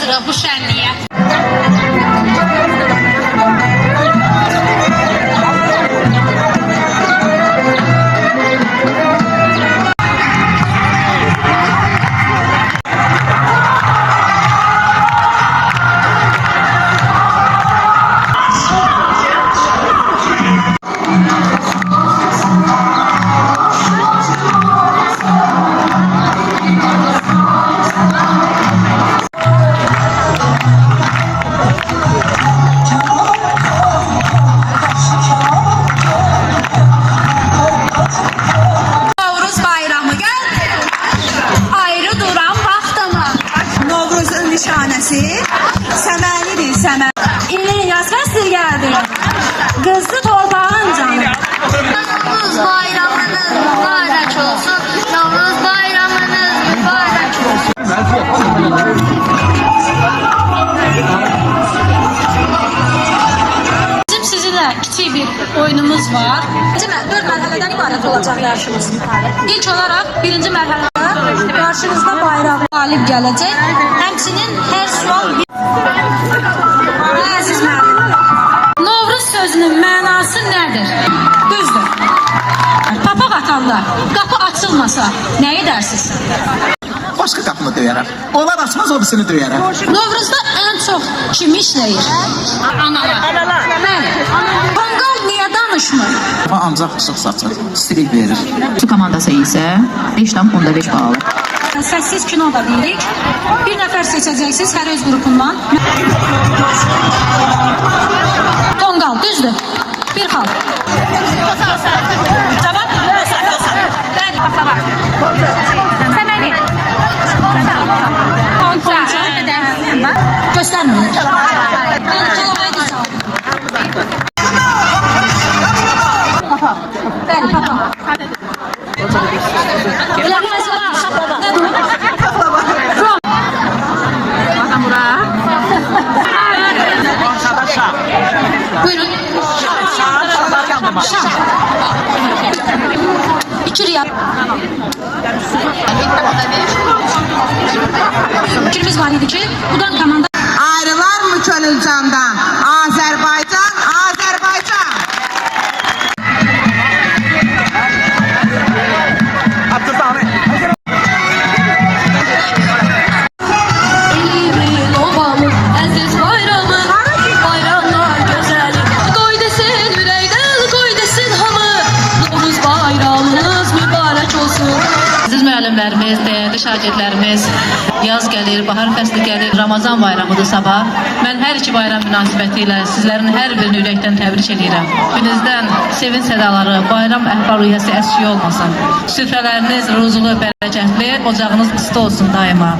qatılırıq bu şənliyə. Səməlidir, səmən. İlin yaz fəsli gəldi. Qızlı torpağın canı. Novruz bayramınız mübarək olsun. Novruz bayramınız mübarək olsun. Bizim sizinlə kiçik bir oyunumuz var. 4 mərhələdən ibarət olacaq yarışımız. İlk olaraq birinci mərhələdə Qarşınızda bayram. qalib gələcək. Həmçinin hər sual bir... Əziz müəllim. Novruz sözünün mənası nədir? Düzdür. Papaq atanda qapı açılmasa nə edərsiniz? Başqa qapını döyərəm. Onlar açmaz, o birisini döyərəm. Novruzda ən çox kim işləyir? Analar. Bəli. Tonqal niyə danışmır? Ancaq işıq saçır, istilik verir. Su komandası isə 5,5 bal alır. Səssiz kino da deyirik. Bir nəfər seçəcəksiniz hər öz qrupundan. Tonqal, düzdür. Bir xal. Cavab? Bəli, baklava. Səməni. Ponça. Göstərmir. Papa. Bəli, papa. Buyurun. Şam. 2 riyal. Fikrimiz var idi ki, buradan komanda... Ayrılar mı könül candan? Azerbaycan, Azerbaycan. Elimin ovalı, əziz bayramı, bayramlar gözəli. Qoy desin ürəkdən, qoy desin hamı, Novruz bayramınız mübarək olsun. Əziz müəllimlərimiz, dəyərli şagirdlərimiz, yaz gəlir, bahar fəsli gəlir, Ramazan bayramıdır sabah. Mən hər iki bayram münasibəti ilə sizlərin hər birini ürəkdən təbrik edirəm. Gününüzdən sevin sədaları, bayram əhval-ruhiyyəsi əski olmasın. Süfrələriniz ruzulu, bərəkətli, ocağınız isti olsun daima.